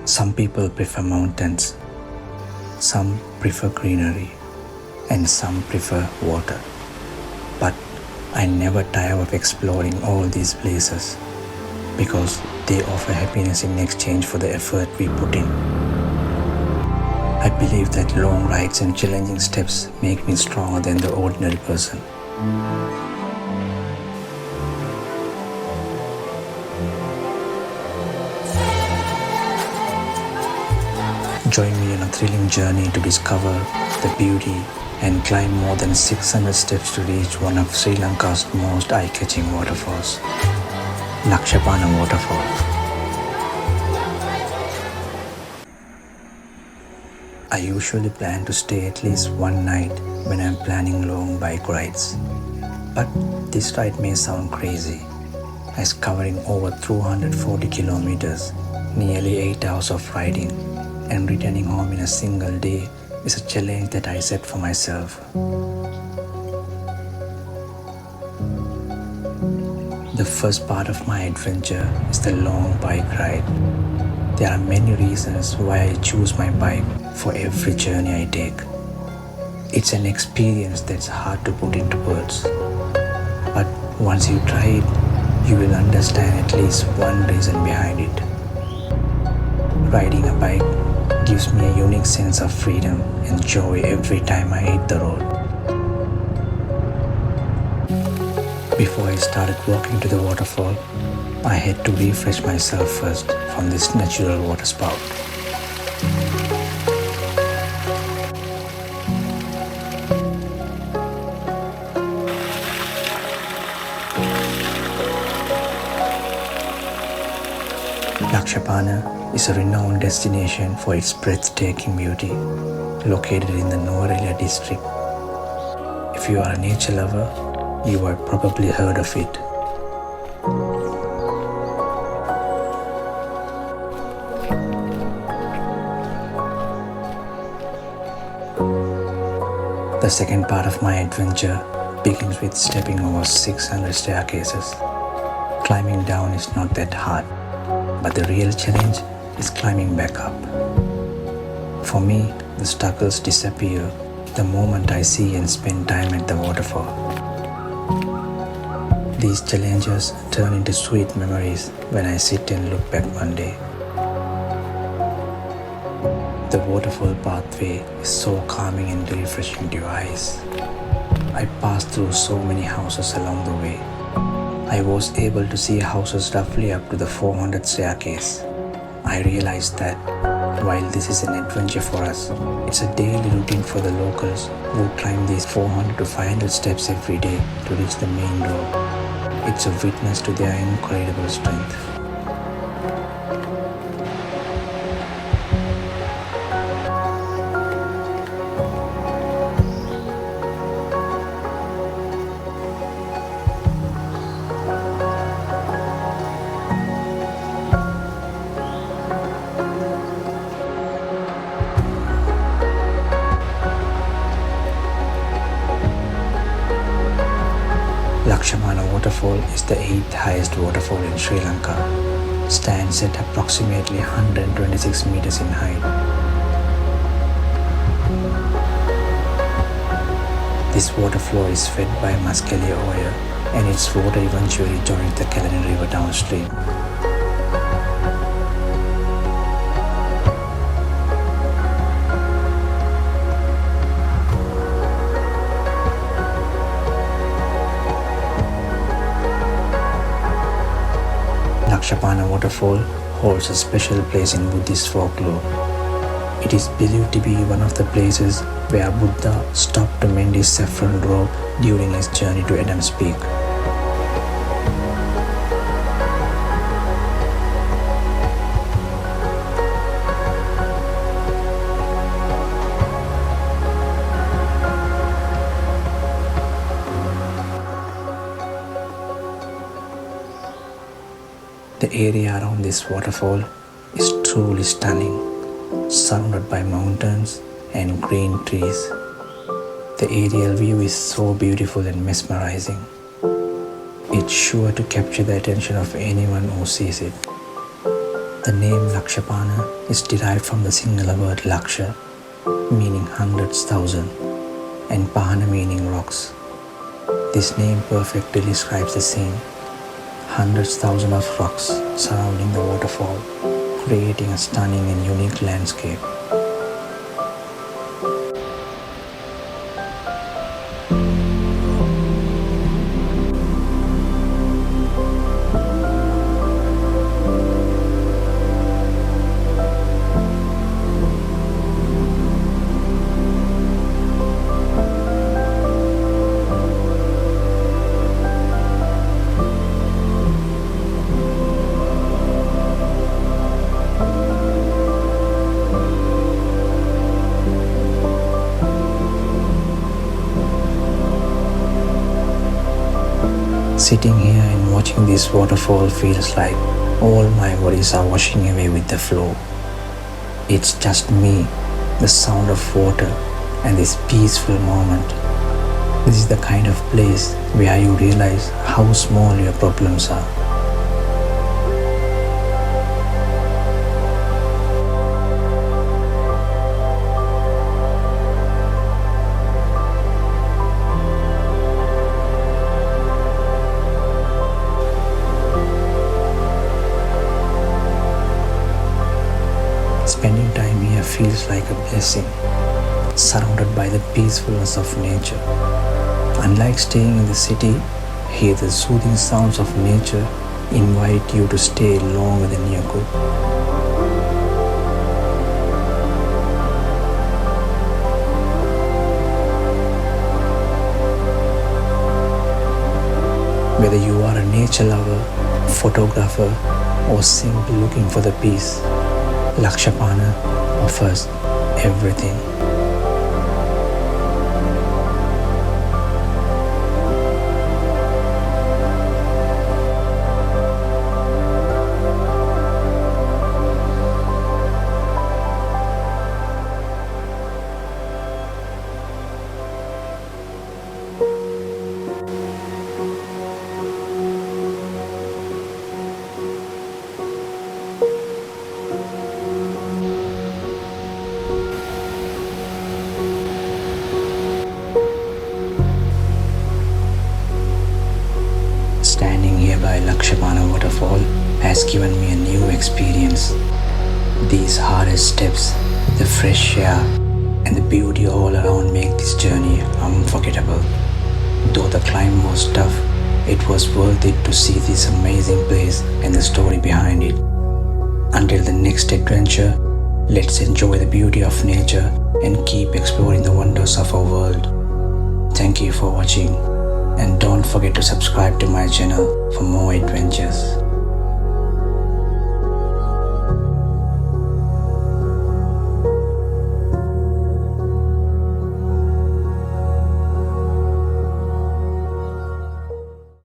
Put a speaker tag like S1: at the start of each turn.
S1: Some people prefer mountains, some prefer greenery, and some prefer water. But I never tire of exploring all these places because they offer happiness in exchange for the effort we put in. I believe that long rides and challenging steps make me stronger than the ordinary person. Join me on a thrilling journey to discover the beauty and climb more than 600 steps to reach one of Sri Lanka's most eye-catching waterfalls, Laxapana Waterfall. I usually plan to stay at least one night when I'm planning long bike rides. But this ride may sound crazy, as covering over 240 kilometers, nearly 8 hours of riding, and returning home in a single day is a challenge that I set for myself. The first part of my adventure is the long bike ride. There are many reasons why I choose my bike for every journey I take. It's an experience that's hard to put into words. But once you try it, you will understand at least one reason behind it. Riding a bike gives me a unique sense of freedom and joy every time I hit the road. Before I started walking to the waterfall, I had to refresh myself first from this natural water spout. Laxapana is a renowned destination for its breathtaking beauty, located in the Nuwara district. If you are a nature lover, you have probably heard of it. The second part of my adventure begins with stepping over 600 staircases. Climbing down is not that hard, but the real challenge is climbing back up. For me, the struggles disappear the moment I see and spend time at the waterfall. These challenges turn into sweet memories when I sit and look back one day. The waterfall pathway is so calming and refreshing to your eyes. I passed through so many houses along the way. I was able to see houses roughly up to the 400 staircase. I realized that while this is an adventure for us, it's a daily routine for the locals who climb these 400 to 500 steps every day to reach the main road. It's a witness to their incredible strength. Laxapana Waterfall is the 8th highest waterfall in Sri Lanka. Stands at approximately 126 meters in height. This water flow is fed by Muskelly Oya, and its water eventually joins the Kalani River downstream. Laxapana Waterfall holds a special place in Buddhist folklore. It is believed to be one of the places where Buddha stopped to mend his saffron robe during his journey to Adam's Peak. The area around this waterfall is truly stunning, surrounded by mountains and green trees. The aerial view is so beautiful and mesmerizing. It's sure to capture the attention of anyone who sees it. The name Laxapana is derived from the singular word Laksha, meaning hundreds, thousand, and Pana meaning rocks. This name perfectly describes the scene. Hundreds, thousands of rocks surrounding the waterfall, creating a stunning and unique landscape. Sitting here and watching this waterfall feels like all my worries are washing away with the flow. It's just me, the sound of water, and this peaceful moment. This is the kind of place where you realize how small your problems are. Spending time here feels like a blessing, surrounded by the peacefulness of nature. Unlike staying in the city, here the soothing sounds of nature invite you to stay longer than you could. Whether you are a nature lover, photographer, or simply looking for the peace, Laxapana offers everything. Standing here by Laxapana Waterfall has given me a new experience. These hardest steps, the fresh air, and the beauty all around make this journey unforgettable. Though the climb was tough, it was worth it to see this amazing place and the story behind it. Until the next adventure, let's enjoy the beauty of nature and keep exploring the wonders of our world. Thank you for watching. And don't forget to subscribe to my channel for more adventures.